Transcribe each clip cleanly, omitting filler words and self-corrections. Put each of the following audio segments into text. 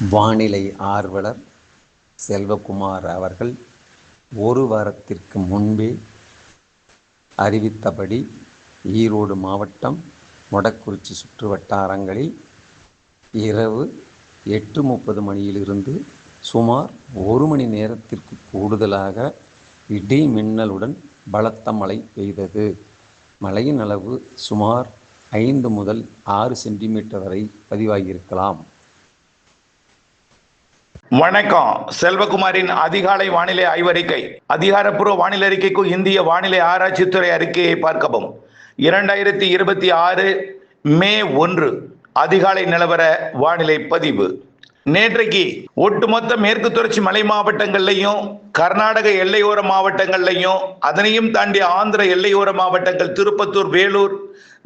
வானிலை ஆர்வலர் செல்வகுமார் அவர்கள் ஒரு வாரத்திற்கு முன்பே அறிவித்தபடி ஈரோடு மாவட்டம் மொடக்குறிச்சி சுற்று வட்டாரங்களில் இரவு 8:30 மணியிலிருந்து சுமார் 1 மணி நேரத்திற்கு கூடுதலாக இடி மின்னலுடன் பலத்த மழை பெய்தது. மழையின் அளவு சுமார் 5 முதல் 6 சென்டிமீட்டர் வரை பதிவாகியிருக்கலாம். வணக்கம். செல்வகுமாரின் அதிகாலை வானிலை ஆய்வறிக்கை. அதிகாரப்பூர்வ வானிலை அறிக்கைக்கு இந்திய வானிலை ஆராய்ச்சித்துறை அறிக்கையை பார்க்கவும். 2026 மே 1 அதிகாலை நிலவர வானிலை பதிவு. நேற்றைக்கு ஒட்டுமொத்த மேற்கு தொடர்ச்சி மலை மாவட்டங்கள்லையும் கர்நாடக எல்லையோர மாவட்டங்கள்லையும் அதனையும் தாண்டி ஆந்திர எல்லையோர மாவட்டங்கள் திருப்பத்தூர், வேலூர்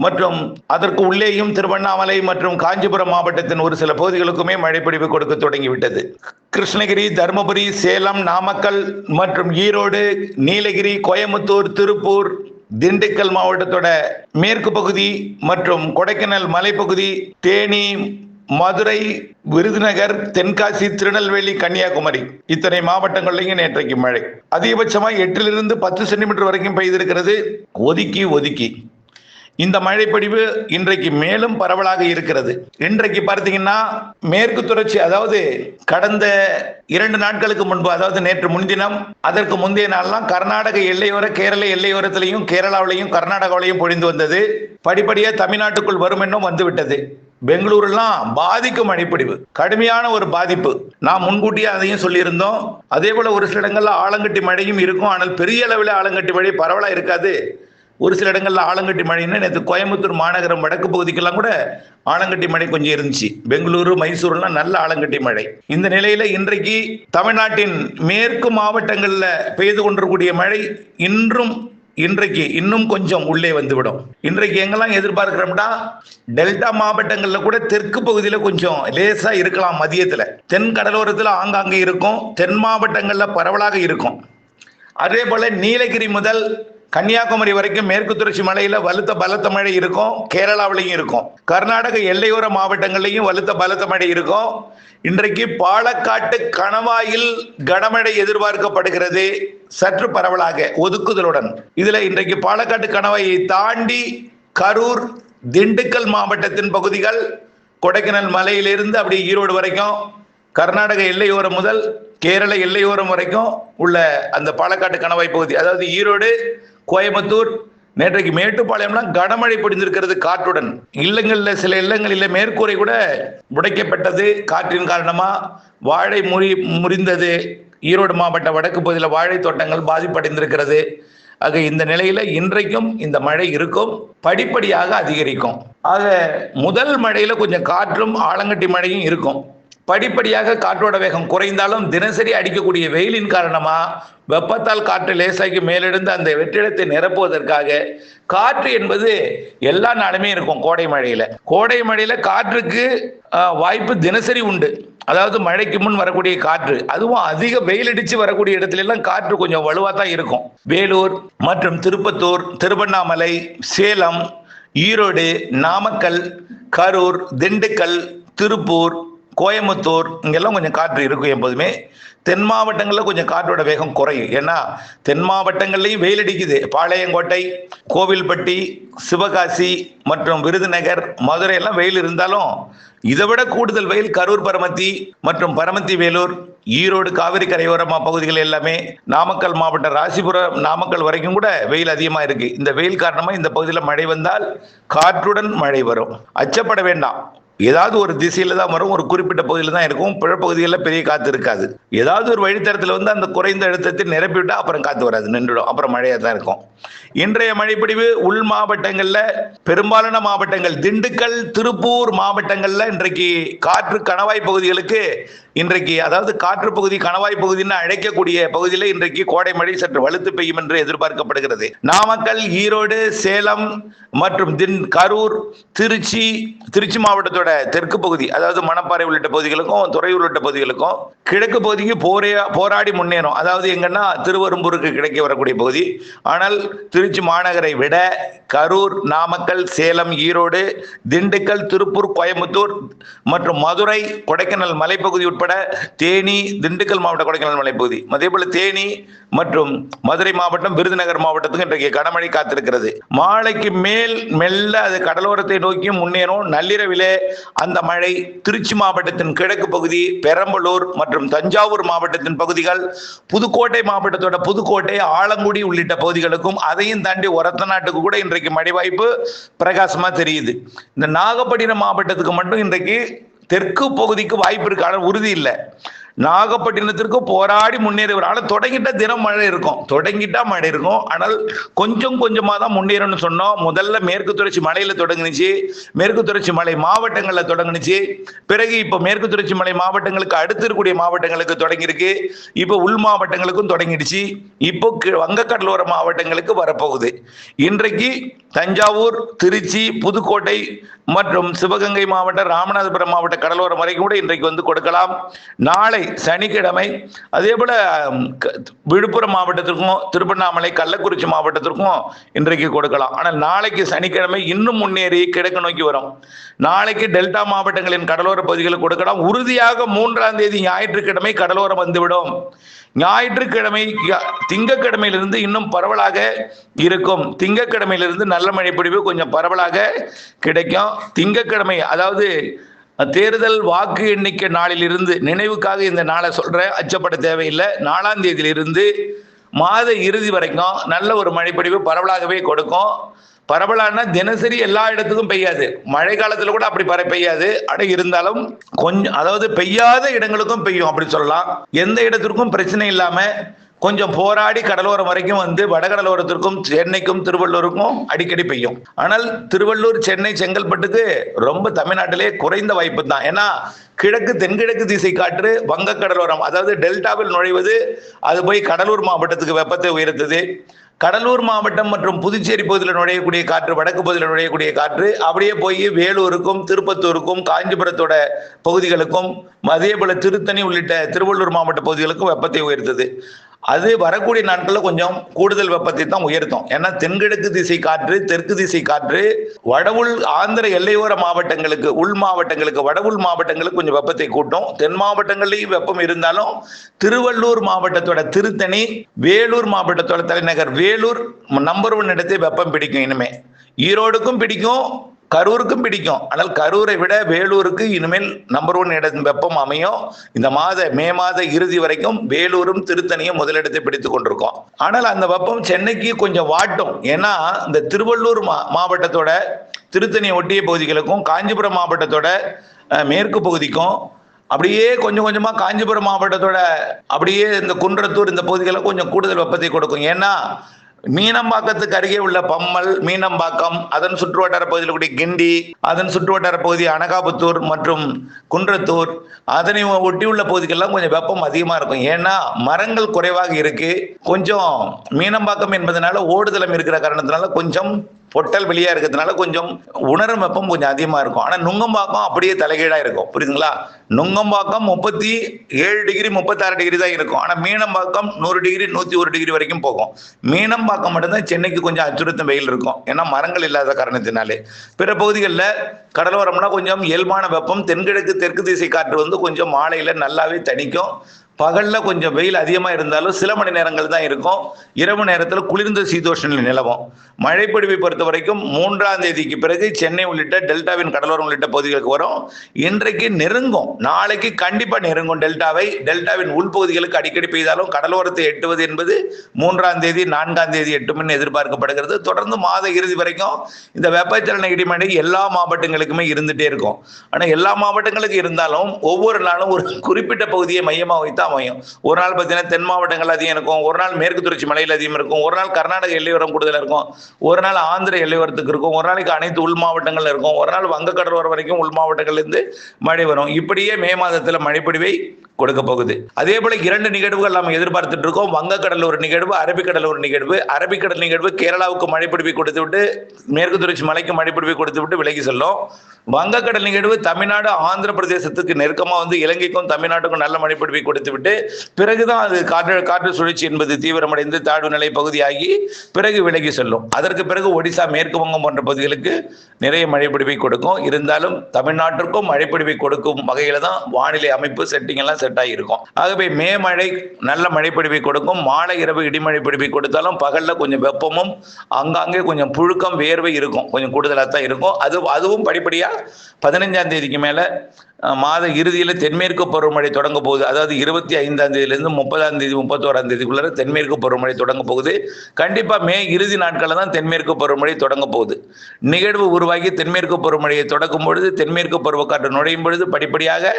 மற்றும் அதற்கு உள்ளேயும் திருவண்ணாமலை மற்றும் காஞ்சிபுரம் மாவட்டத்தின் ஒரு சில பகுதிகளுக்குமே மழைப்பொழிவு கொடுக்க தொடங்கிவிட்டது. கிருஷ்ணகிரி, தருமபுரி, சேலம், நாமக்கல் மற்றும் ஈரோடு, நீலகிரி, கோயம்புத்தூர், திருப்பூர், திண்டுக்கல் மாவட்டத்தோட மேற்கு பகுதி மற்றும் கொடைக்கானல் மலைப்பகுதி, தேனி, மதுரை, விருதுநகர், தென்காசி, திருநெல்வேலி, கன்னியாகுமரி இத்தனை மாவட்டங்கள்லையும் நேற்றைக்கு மழை அதிகபட்சமா 8 to 10 சென்டிமீட்டர் வரைக்கும் பெய்திருக்கிறது. ஒதுக்கி இந்த மழைப்பொழிவு இன்றைக்கு மேலும் பரவலாக இருக்கிறது. இன்றைக்கு பார்த்தீங்கன்னா மேற்கு தொடர்ச்சி, அதாவது கடந்த 2 நாட்களுக்கு முன்பு, அதாவது நேற்று முன்தினம், அதற்கு முந்தைய நாள்லாம் கர்நாடக எல்லையோர, கேரள எல்லையோரத்திலையும் கேரளாவிலையும் கர்நாடகாவிலையும் பொழிந்து வந்தது. படிப்படியாக தமிழ்நாட்டுக்குள் வரும் என்னும் வந்துவிட்டது. பெங்களூர்லாம் பாதிக்கும் மழைப்பொழிவு, கடுமையான ஒரு பாதிப்பு. நாம் முன்கூட்டியே அதையும் சொல்லியிருந்தோம். அதே போல ஒரு சில இடங்கள்ல ஆலங்கட்டி மழையும் இருக்கும். ஆனால் பெரிய அளவில் ஆலங்கட்டி மழை பரவலா இருக்காது. ஒரு சில இடங்கள்ல ஆலங்கட்டி மழைன்னு நேற்று கோயம்புத்தூர் மாநகரம் வடக்கு பகுதிக்கெல்லாம் கூட ஆலங்கட்டி மழை கொஞ்சம் இருந்துச்சு. பெங்களூரு, மைசூர்லாம் நல்ல ஆலங்கட்டி மழை. இந்த நிலையில இன்றைக்கு தமிழ்நாட்டின் மேற்கு மாவட்டங்கள்ல பெய்து கொண்டிருக்கக்கூடிய மழை இன்றைக்கு இன்னும் கொஞ்சம் உள்ளே வந்துவிடும். இன்றைக்கு எங்கெல்லாம் எதிர்பார்க்கிறோம்னா டெல்டா மாவட்டங்கள்ல கூட தெற்கு பகுதியில கொஞ்சம் லேசா இருக்கலாம். மதியத்துல தென் கடலோரத்துல ஆங்காங்கே இருக்கும். தென் மாவட்டங்கள்ல பரவலாக இருக்கும். அதே போல நீலகிரி முதல் கன்னியாகுமரி வரைக்கும் மேற்கு தொடர்ச்சி மலையில வலுத்த பலத்த மழை இருக்கும். கேரளாவிலையும் இருக்கும். கர்நாடக எல்லையோர மாவட்டங்கள்லையும் வலுத்த பலத்த மழை இருக்கும். இன்றைக்கு பாலக்காட்டு கணவாயில் கனமழை எதிர்பார்க்கப்படுகிறது, சற்று பரவலாக ஒதுக்குதலுடன். இதுல இன்றைக்கு பாலக்காட்டு கணவாயை தாண்டி கரூர், திண்டுக்கல் மாவட்டத்தின் பகுதிகள், கொடைக்கானல் மலையிலிருந்து அப்படியே ஈரோடு வரைக்கும், கர்நாடக எல்லையோரம் முதல் கேரள எல்லையோரம் வரைக்கும் உள்ள அந்த பாலக்காட்டு கணவாய் பகுதி, அதாவது ஈரோடு, கோயம்புத்தூர், நேற்றைக்கு மேட்டுப்பாளையம்லாம் கனமழை பொழிந்திருக்கிறது காற்றுடன். இல்லங்கள்ல சில இல்லங்களில் மேற்கூரை கூட உடைக்கப்பட்டது காற்றின் காரணமா. வாழை முறிந்தது. ஈரோடு மாவட்ட வடக்கு பகுதியில் வாழை தோட்டங்கள் பாதிப்படைந்திருக்கிறது. ஆக இந்த நிலையில இன்றைக்கும் இந்த மழை இருக்கும், படிப்படியாக அதிகரிக்கும். ஆக முதல் மழையில கொஞ்சம் காற்றும் ஆலங்கட்டி மழையும் இருக்கும். படிப்படியாக காற்றோட வேகம் குறைந்தாலும் தினசரி அடிக்கக்கூடிய வெயிலின் காரணமா வெப்பத்தால் காற்று லேசாக்கி மேலெழுந்து அந்த வெற்றிடத்தை நிரப்புவதற்காக காற்று என்பது எல்லா நாளுமே இருக்கும். கோடை மழையில காற்றுக்கு வாய்ப்பு தினசரி உண்டு. அதாவது மழைக்கு முன் வரக்கூடிய காற்று, அதுவும் அதிக வெயில் அடிச்சு வரக்கூடிய இடத்துல எல்லாம் காற்று கொஞ்சம் வலுவா தான் இருக்கும். வேலூர் மற்றும் திருப்பத்தூர், திருவண்ணாமலை, சேலம், ஈரோடு, நாமக்கல், கரூர், திண்டுக்கல், திருப்பூர், கோயம்புத்தூர் இங்கெல்லாம் கொஞ்சம் காற்று இருக்கும் எப்போதுமே. தென் மாவட்டங்களில் கொஞ்சம் காற்றோட வேகம் குறையும். ஏன்னா தென் மாவட்டங்கள்லையும் வெயில் அடிக்குது. பாளையங்கோட்டை, கோவில்பட்டி, சிவகாசி மற்றும் விருதுநகர், மதுரை எல்லாம் வெயில் இருந்தாலும் இதை விட கூடுதல் வெயில் கரூர், பரமத்தி மற்றும் பரமத்தி, வேலூர், ஈரோடு, காவிரி கரையோரமா பகுதிகள் எல்லாமே, நாமக்கல் மாவட்டம் ராசிபுரம், நாமக்கல் வரைக்கும் கூட வெயில் அதிகமா இருக்கு. இந்த வெயில் காரணமா இந்த பகுதியில் மழை வந்தால் காற்றுடன் மழை வரும். அச்சப்பட வேண்டாம். ஏதாவது ஒரு திசையில தான் வரும், ஒரு குறிப்பிட்ட பகுதியில தான் இருக்கும். பிற பகுதிகளில் பெரிய காத்து இருக்காது. ஏதாவது ஒரு வழித்தடத்தில் வந்து அந்த குறைந்த அழுத்தத்தை நிரப்பிவிட்டா அப்புறம் காத்து வராது, நின்றுடும். அப்புறம் மழையா தான் இருக்கும். இன்றைய மழைப்பொழிவு உள் மாவட்டங்கள்ல பெரும்பாலான மாவட்டங்கள், திண்டுக்கல், திருப்பூர் மாவட்டங்கள்ல இன்றைக்கு காற்று கணவாய் பகுதிகளுக்கு இன்றைக்கு, அதாவது காற்று பகுதி கணவாய் பகுதின்னு அழைக்கக்கூடிய பகுதியில் இன்றைக்கு கோடை மழை சற்று வலுத்து பெய்யும் என்று எதிர்பார்க்கப்படுகிறது. நாமக்கல், ஈரோடு, சேலம் மற்றும் கரூர், திருச்சி மாவட்டத்தோட தெற்கு பகுதி, அதாவது மணப்பாறை உள்ளிட்ட பகுதிகளுக்கும் துறையூர் உள்ளிட்ட பகுதிகளுக்கும் கிழக்கு பகுதிக்கு போராடி முன்னேறும். அதாவது எங்கன்னா திருவெரும்பூருக்கு கிடைக்க வரக்கூடிய பகுதி. ஆனால் திருச்சி மாநகரை விட கரூர், நாமக்கல், சேலம், ஈரோடு, திண்டுக்கல், திருப்பூர், கோயம்புத்தூர் மற்றும் மதுரை, கொடைக்கானல் மலைப்பகுதி உட்பட தேனி, திண்டுக்கல் மாவட்ட கொடைக்கானல் மலைப்பகுதி, அதேபோல தேனி மற்றும் மதுரை மாவட்டம், விருதுநகர் மாவட்டத்துக்கு இன்றைக்கு கனமழை காத்திருக்கிறது. மாலைக்கு மேல் மெல்ல அது கடலோரத்தை நோக்கி முன்னேறும். நள்ளிரவிலே அந்த மழை திருச்சி மாவட்டத்தின் கிழக்கு பகுதி, பெரம்பலூர் மற்றும் தஞ்சாவூர் மாவட்டத்தின் பகுதிகள், புதுக்கோட்டை மாவட்டத்தோட புதுக்கோட்டை, ஆலங்குடி உள்ளிட்ட பகுதிகளுக்கும் அதையும் தாண்டி ஒரத்த நாட்டுக்கு கூட இன்றைக்கு மழை வாய்ப்பு பிரகாசமா தெரியுது. இந்த நாகப்பட்டினம் மாவட்டத்துக்கு மட்டும் இன்றைக்கு தெற்கு பகுதிக்கு வாய்ப்பு இருக்கு, ஆனால் உறுதி இல்லை. நாகப்பட்டினத்திற்கு போராடி முன்னேறுவரால தொடங்கிட்டா தினம் மழை இருக்கும், தொடங்கிட்டா மழை இருக்கும். ஆனால் கொஞ்சம் கொஞ்சமா தான் முன்னேறணும்னு சொன்னோம். முதல்ல மேற்கு தொடர்ச்சி மலையில தொடங்குனுச்சு, மேற்கு தொடர்ச்சி மலை மாவட்டங்கள்ல தொடங்குனுச்சு. பிறகு இப்ப மேற்கு தொடர்ச்சி மலை மாவட்டங்களுக்கு அடுத்து இருக்கக்கூடிய மாவட்டங்களுக்கு தொடங்கியிருக்கு. இப்ப உள் மாவட்டங்களுக்கும் தொடங்கிடுச்சு. இப்போ வங்கக்கடலோர மாவட்டங்களுக்கு வரப்போகுது. இன்றைக்கு தஞ்சாவூர், திருச்சி, புதுக்கோட்டை மற்றும் சிவகங்கை மாவட்டம், ராமநாதபுரம் மாவட்ட கடலோரம் வரைக்கும் கூட இன்றைக்கு வந்து கொடுக்கலாம். நாளை சனிக்கிழமை அதே போல விழுப்புரம் மாவட்டத்திற்கும் திருவண்ணாமலை, கள்ளக்குறிச்சி மாவட்டத்திற்கும் இன்றைக்கு கொடுக்கலாம். ஆனால் நாளைக்கு சனிக்கிழமை இன்னும் முன்னேறி கிழக்கு நோக்கி வரும். நாளைக்கு டெல்டா மாவட்டங்களின் கடலோர பகுதிகளுக்கு கொடுக்கலாம். உறுதியாக 3ஆம் தேதி ஞாயிற்றுக்கிழமை கடலோரம் வந்துவிடும். ஞாயிற்றுக்கிழமை, திங்கட்கிழமையிலிருந்து இன்னும் பரவலாக இருக்கும். திங்கட்கிழமையிலிருந்து நல்ல மழை பொழிவு கொஞ்சம் பரவலாக கிடைக்கும். திங்கட்கிழமை, அதாவது தேர்தல் வாக்கு எண்ணிக்கை நாளில் இருந்து, நினைவுக்காக இந்த நாளை சொல்றேன், அச்சப்பட தேவையில்லை. 4ஆம் தேதியிலிருந்து மாத இறுதி வரைக்கும் நல்ல ஒரு மழைப்பொழிவு பரவலாகவே கொடுக்கும். பரவலான தினசரி எல்லா இடத்துக்கும் பெய்யாது, மழை காலத்துல கூட அப்படி பெய்யாது. ஆனா இருந்தாலும் கொஞ்சம், அதாவது பெய்யாத இடங்களுக்கும் பெய்யும் அப்படி சொல்லலாம். எந்த இடத்திற்கும் பிரச்சனை இல்லாம கொஞ்சம் போராடி கடலோரம் வரைக்கும் வந்து வடகடலோரத்திற்கும் சென்னைக்கும் திருவள்ளூருக்கும் அடிக்கடி பெய்யும். ஆனால் திருவள்ளூர், சென்னை, செங்கல்பட்டுக்கு ரொம்ப தமிழ்நாட்டிலே குறைந்த வாய்ப்பு தான். ஏன்னா கிழக்கு தென்கிழக்கு திசை காற்று வங்கக்கடலோரம், அதாவது டெல்டாவில் நுழைவது, அது போய் கடலூர் மாவட்டத்துக்கு வெப்பத்தை உயர்த்தது. கடலூர் மாவட்டம் மற்றும் புதுச்சேரி பகுதியில் நுழையக்கூடிய காற்று, வடக்கு பகுதியில் நுழையக்கூடிய காற்று அப்படியே போய் வேலூருக்கும் திருப்பத்தூருக்கும் காஞ்சிபுரத்தோட பகுதிகளுக்கும் அதே போல திருத்தணி உள்ளிட்ட திருவள்ளூர் மாவட்ட பகுதிகளுக்கும் வெப்பத்தை உயர்த்தது. அது வரக்கூடிய நாட்களில் கொஞ்சம் கூடுதல் வெப்பத்தை தான் உயர்த்தும். ஏன்னா தென்கிழக்கு திசை காற்று, தெற்கு திசை காற்று வடவுள் ஆந்திர எல்லையோர மாவட்டங்களுக்கு, உள் மாவட்டங்களுக்கு, வடவுள் மாவட்டங்களுக்கு கொஞ்சம் வெப்பத்தை கூட்டும். தென் மாவட்டங்கள்லையும் வெப்பம் இருந்தாலும் திருவள்ளூர் மாவட்டத்தோட திருத்தணி, வேலூர் மாவட்டத்தோட தலைநகர் வேலூர் நம்பர் 1 இடத்தை வெப்பம் பிடிக்கும். இனிமே ஈரோடுக்கும் பிடிக்கும், கரூருக்கும் பிடிக்கும். ஆனால் கரூரை விட வேலூருக்கு இனிமேல் நம்பர் 1 இடம் வெப்பம் அமையும். இந்த மே மாத இறுதி வரைக்கும் வேலூரும் திருத்தணியும் முதலிடத்தை பிடித்துக் கொண்டிருக்கோம். ஆனால் அந்த வெப்பம் சென்னைக்கு கொஞ்சம் வாட்டும். ஏன்னா இந்த திருவள்ளூர் மாவட்டத்தோட திருத்தணியை ஒட்டிய பகுதிகளுக்கும் காஞ்சிபுரம் மாவட்டத்தோட மேற்கு பகுதிக்கும் அப்படியே கொஞ்சம் கொஞ்சமா காஞ்சிபுரம் மாவட்டத்தோட அப்படியே இந்த குன்றத்தூர் இந்த பகுதிகளை கொஞ்சம் கூடுதல் வெப்பத்தை கொடுக்கும். ஏன்னா மீனம்பாக்கத்துக்கு அருகே உள்ள பம்மல், மீனம்பாக்கம், அதன் சுற்றுவட்டார பகுதியில் கூடிய கிண்டி, அதன் சுற்றுவட்டார பகுதி அனகாபுத்தூர் மற்றும் குன்றத்தூர், அதனை ஒட்டியுள்ள பகுதிகள்லாம் கொஞ்சம் வெப்பம் அதிகமா இருக்கும். ஏன்னா மரங்கள் குறைவாக இருக்கு. கொஞ்சம் மீனம்பாக்கம் என்பதனால ஓடுதளம் இருக்கிற காரணத்தினால கொஞ்சம் பொட்டல் வெளியா இருக்கிறதுனால கொஞ்சம் உணரும் வெப்பம் கொஞ்சம் அதிகமா இருக்கும். ஆனா நுங்கம்பாக்கம் அப்படியே தலைகீழா இருக்கும். புரியுதுங்களா? நுங்கம்பாக்கம் 37 டிகிரி 36 டிகிரி தான் இருக்கும். ஆனா மீனம்பாக்கம் 100 டிகிரி 101 டிகிரி வரைக்கும் போகும். மீனம்பாக்கம் மட்டும்தான் சென்னைக்கு கொஞ்சம் அச்சுறுத்தும் வெயில் இருக்கும். ஏன்னா மரங்கள் இல்லாத காரணத்தினாலே. பிற பகுதிகளில் கடலோரம்னா கொஞ்சம் இயல்பான வெப்பம், தென்கிழக்கு தெற்கு திசை காற்று வந்து கொஞ்சம் மாலையில நல்லாவே தணிக்கும். பகல்ல கொஞ்சம் வெயில் அதிகமா இருந்தாலும் சில மணி நேரங்கள் தான் இருக்கும். இரவு நேரத்தில் குளிர்ந்த சீதோஷ்ண நிலை நிலவும். மழைப்பொழிவை பொறுத்த வரைக்கும் 3ஆம் தேதிக்கு பிறகு சென்னை உள்ளிட்ட டெல்டாவின் கடலோரம் உள்ளிட்ட பகுதிகளுக்கு வரும். இன்றைக்கு நெருங்கும், நாளைக்கு கண்டிப்பா நெருங்கும் டெல்டாவை. டெல்டாவின் உள்பகுதிகளுக்கு அடிக்கடி பெய்தாலும் கடலோரத்தை எட்டுவது என்பது 3ஆம் தேதி 4ஆம் தேதி எட்டும் என்று எதிர்பார்க்கப்படுகிறது. தொடர்ந்து மாத இறுதி வரைக்கும் இந்த வெப்பச்சலன இடிமழை எல்லா மாவட்டங்களுக்குமே இருந்துட்டே இருக்கும். ஆனா எல்லா மாவட்டங்களுக்கும் இருந்தாலும் ஒவ்வொரு நாளும் ஒரு குறிப்பிட்ட பகுதியை மையமாக வைத்து அமையும். ஒரு நாள் பார்த்தீங்கன்னா தென் மாவட்டங்கள் அதிகம் இருக்கும், ஒரு நாள் மேற்கு தொடர்ச்சி மலையில் அதிகம் இருக்கும், ஒரு நாள் கர்நாடக எல்லையோரம் கூடுதலாக இருக்கும், ஒரு நாள் ஆந்திர எல்லையோரத்துக்கு இருக்கும், ஒரு நாளைக்கு அனைத்து உள் மாவட்டங்கள் இருக்கும், ஒரு நாள் வங்கக்கடலோரம் வரைக்கும் உள் மாவட்டங்கள்லேருந்து மழை வரும். இப்படியே மே மாதத்தில் மழைப்பொழிவை கொடுக்க போகுது. அதே போல 2 நிகழ்வுகள் நாம் எதிர்பார்த்துட்டு இருக்கோம். வங்கக்கடல் ஒரு நிகழ்வு, அரபிக்கடல் ஒரு நிகழ்வு. அரபிக்கடல் நிகழ்வு கேரளாவுக்கு மழைப்பிடிப்பை கொடுத்து விட்டு மேற்கு தொடர்ச்சி மலைக்கு மழைப்பிடிப்பை கொடுத்து விட்டு விலகி செல்லும். வங்கக்கடல் நிகழ்வு தமிழ்நாடு ஆந்திர பிரதேசத்துக்கு நெருக்கமா வந்து இலங்கைக்கும் தமிழ்நாட்டுக்கும் நல்ல மழைப்பிடிப்பை கொடுத்து விட்டு பிறகுதான் அது காற்று சுழற்சி என்பது தீவிரமடைந்து தாழ்வு நிலை பகுதியாகி பிறகு விலகி செல்லும். அதற்கு பிறகு ஒடிசா, மேற்கு வங்கம் போன்ற பகுதிகளுக்கு நிறைய மழைப்பிடிப்பை கொடுக்கும். இருந்தாலும் தமிழ்நாட்டிற்கும் மழைப்பிடிப்பை கொடுக்கும் வகையில தான் வானிலை அமைப்பு செட்டிங் எல்லாம் செட் ஆகியிருக்கும். ஆகவே மே மழை நல்ல மழைப்பிடிப்பை கொடுக்கும். மாலை இரவு இடிமழை பிடிப்பை கொடுத்தாலும் பகல்ல கொஞ்சம் வெப்பமும் அங்காங்கே கொஞ்சம் புழுக்கம் வேர்வை இருக்கும், கொஞ்சம் கூடுதலாக தான் இருக்கும். அதுவும் படிப்படியா 15ஆம் தேதிக்கு மேல மாத இறுதியில் தென்மேற்கு பருவமழை தொடங்க போகுது. அதாவது 25ஆம் தேதியிலிருந்து 30ஆம் தேதி 31ஆம் தேதிக்குள்ள தென்மேற்கு பருவமழை தொடங்க போகுது. கண்டிப்பா மே இறுதி நாட்களில் தான் தென்மேற்கு பருவமழை தொடங்க போகுது. நிகழ்வு உருவாகி தென்மேற்கு பருவமழையை தொடக்கும் பொழுது தென்மேற்கு பருவக்காற்று நுழையும் பொழுது படிப்படியாக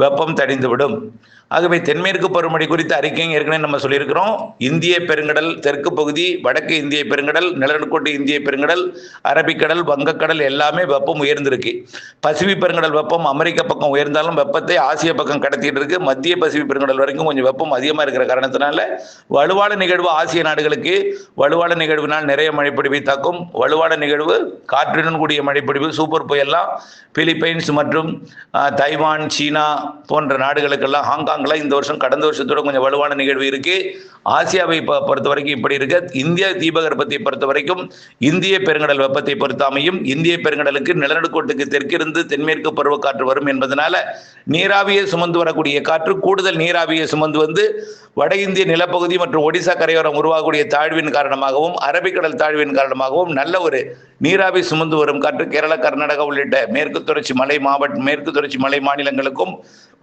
வெப்பம் தணிந்துவிடும். ஆகவே தென்மேற்கு பருவமழை குறித்த அறிக்கையும் ஏற்கனவே நம்ம சொல்லியிருக்கிறோம். இந்திய பெருங்கடல் தெற்கு பகுதி, வடக்கு இந்திய பெருங்கடல், நிலநடுக்கோட்டு இந்திய பெருங்கடல், அரபிக்கடல், வங்கக்கடல் எல்லாமே வெப்பம் உயர்ந்திருக்கு. பசிபிக் பெருங்கடல் வெப்பம் அமெரிக்க பக்கம் உயர்ந்தாலும் வெப்பத்தை ஆசிய பக்கம் கடத்திட்டு இருக்கு. மத்திய பசிபிக் பெருங்கடல் வரைக்கும் கொஞ்சம் வெப்பம் அதிகமாக இருக்கிற காரணத்தினால வலுவான நிகழ்வு ஆசிய நாடுகளுக்கு வலுவான நிகழ்வினால் நிறைய மழைப்பிடிப்பை தாக்கும். வலுவான நிகழ்வு காற்றுடன் கூடிய மழைப்பிடிப்பு சூப்பர் புயல்லாம் பிலிப்பைன்ஸ் மற்றும் தைவான், சீனா போன்ற நாடுகளுக்கெல்லாம், ஹாங்காங்ல இந்த வருஷம் கடந்த வருஷத்தோட கொஞ்சம் வலுவான நிகழ்வு இருக்கு. ஆசியாவை பொறுத்த வரைக்கும் இப்படி இருக்கு. இந்திய தீபகற்பத்தை பொறுத்த வரைக்கும் இந்திய பெருங்கடல் வெப்பத்தை பொறுத்தாமையும் இந்திய பெருங்கடலுக்கு நிலநடுக்கோட்டுக்கு தெற்கிருந்து தென்மேற்கு பருவக்காற்று வரும் என்பதனால நீராவியை சுமந்து வரக்கூடிய காற்று கூடுதல் நீராவியை சுமந்து வந்து வட இந்திய நிலப்பகுதி மற்றும் ஒடிசா கரையோரம் உருவாகக்கூடிய தாழ்வின் காரணமாகவும் அரபிக்கடல் தாழ்வின் காரணமாகவும் நல்ல ஒரு நீராவி சுமந்து வரும் காற்று கேரளா, கர்நாடகா உள்ளிட்ட மேற்கு தொடர்ச்சி மலை மாநிலங்களுக்கும்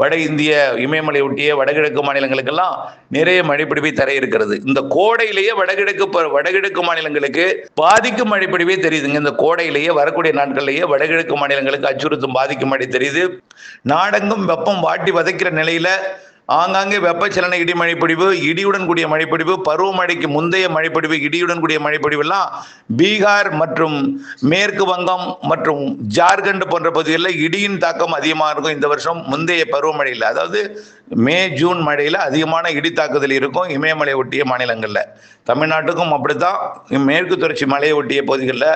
வட இந்திய இமயமலை ஒட்டிய வடகிழக்கு மாநிலங்களுக்கெல்லாம் நிறைய மழைப்பிடிப்பை தர இருக்கிறது. இந்த கோடையிலேயே வடகிழக்கு மாநிலங்களுக்கு பாதிக்கும் மழைப்பிடிப்பே தெரியுதுங்க. இந்த கோடையிலேயே வரக்கூடிய நாட்களிலேயே வடகிழக்கு மாநிலங்களுக்கு அச்சுறுத்தும் பாதிக்கும் மழை தெரியுது. நாடெங்கும் வெப்பம் வாட்டி வதைக்கிற நிலையில ஆங்காங்கே வெப்பச்சலன இடிமழைப்பிடிவு, இடியுடன் கூடிய மழைப்பிடிவு, பருவமழைக்கு முந்தைய மழைப்பிடிவு, இடியுடன் கூடிய மழைப்பிடிவு எல்லாம் பீகார் மற்றும் மேற்கு வங்கம் மற்றும் ஜார்க்கண்ட் போன்ற பகுதிகளில் இடியின் தாக்கம் அதிகமாக இருக்கும். இந்த வருஷம் முந்தைய பருவமழையில், அதாவது மே ஜூன் மழையில் அதிகமான இடி தாக்குதல் இருக்கும் இமயமலை ஒட்டிய மாநிலங்களில். தமிழ்நாட்டுக்கும் அப்படித்தான். மேற்கு தொடர்ச்சி மலையை ஒட்டிய பகுதிகளில்,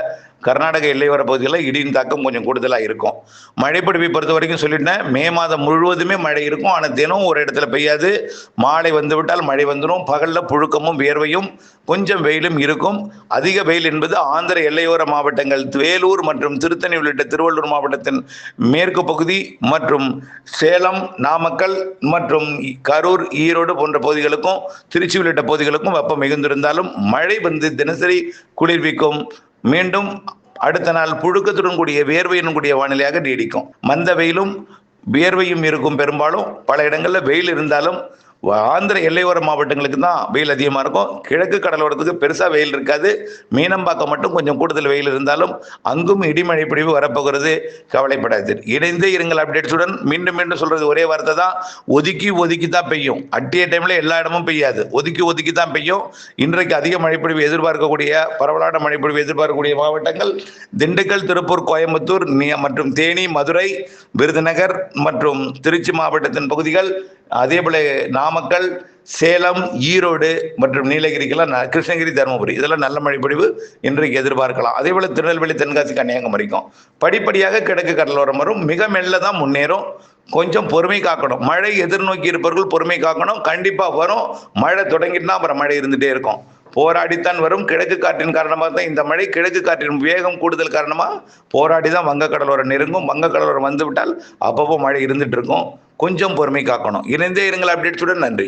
கர்நாடக எல்லையோர பகுதிகளில் இடியின் தாக்கம் கொஞ்சம் கூடுதலாக இருக்கும். மழைப்பிடிப்பை பொறுத்த வரைக்கும் சொல்லிட்டேன், மே மாதம் முழுவதுமே மழை இருக்கும். ஆனால் தினம் ஒரு இடத்துல பெய்யாது. மாலை வந்துவிட்டால் மழை வந்துடும். பகலில் புழுக்கமும் வேர்வையும் கொஞ்சம் வெயிலும் இருக்கும். அதிக வெயில் என்பது ஆந்திர எல்லையோர மாவட்டங்கள் வேலூர் மற்றும் திருத்தணி உள்ளிட்ட திருவள்ளூர் மாவட்டத்தின் மேற்கு பகுதி மற்றும் சேலம், நாமக்கல் மற்றும் கரூர், ஈரோடு போன்ற பகுதிகளுக்கும் திருச்சி உள்ளிட்ட பகுதிகளுக்கும் வெப்பம் மிகுந்திருந்தாலும் மழை வந்து தினசரி குளிர்விக்கும். மீண்டும் அடுத்த நாள் புழுக்கத்துடன் கூடிய வேர்வையுடன் கூடிய வானிலையாக நீடிக்கும். மந்த வெயிலும் வியர்வையும் இருக்கும். பெரும்பாலும் பல இடங்களில் வெயில் இருந்தாலும் ஆந்திர எல்லையோர மாவட்டங்களுக்கு தான் வெயில் அதிகமாக இருக்கும். கிழக்கு கடலோரத்துக்கு பெருசாக வெயில் இருக்காது. மீனம்பாக்கம் மட்டும் கொஞ்சம் கூடுதல் வெயில் இருந்தாலும் அங்கும் இடிமழை பிடிவு வரப்போகிறது. கவலைப்படாது. இணைந்தே இருங்கள் அப்டேட்ஸுடன். மீண்டும் சொல்றது ஒரே வார்த்தை தான், ஒதுக்கி தான் பெய்யும். அட்டிய டைம்ல எல்லா இடமும் பெய்யாது, ஒதுக்கி தான் பெய்யும். இன்றைக்கு அதிக மழைப்பொழிவு எதிர்பார்க்கக்கூடிய, பரவலான மழைப்பொழிவு எதிர்பார்க்கக்கூடிய மாவட்டங்கள் திண்டுக்கல், திருப்பூர், கோயம்புத்தூர் மற்றும் தேனி, மதுரை, விருதுநகர் மற்றும் திருச்சி மாவட்டத்தின் பகுதிகள். அதே போல நாமக்கல், சேலம், ஈரோடு மற்றும் நீலகிரிக்கெல்லாம், கிருஷ்ணகிரி, தருமபுரி இதெல்லாம் நல்ல மழைப்பொழிவு இன்றைக்கு எதிர்பார்க்கலாம். அதே போல திருநெல்வேலி, தென்காசி, கன்னியாகுமரிக்கும் படிப்படியாக கிழக்கு கடலோரம் வரும். மிக மெல்ல தான் முன்னேறும். கொஞ்சம் பொறுமை காக்கணும். மழை எதிர்நோக்கி இருப்பவர்கள் பொறுமை காக்கணும். கண்டிப்பா வரும். மழை தொடங்கிட்டுனா அப்புறம் மழை இருந்துட்டே இருக்கும். போராடித்தான் வரும். கிழக்கு காற்றின் காரணமாக தான் இந்த மழை. கிழக்கு காற்றின் வேகம் கூடுதல் காரணமாக போராடி தான் வங்கக்கடலோரம் நெருங்கும். வங்கக்கடலோரம் வந்து விட்டால் அப்பப்போ மழை இருந்துட்டு இருக்கும். கொஞ்சம் பொறுமை காக்கணும். இணைந்தே இருங்கள் அப்டேட்ஸுடன். நன்றி.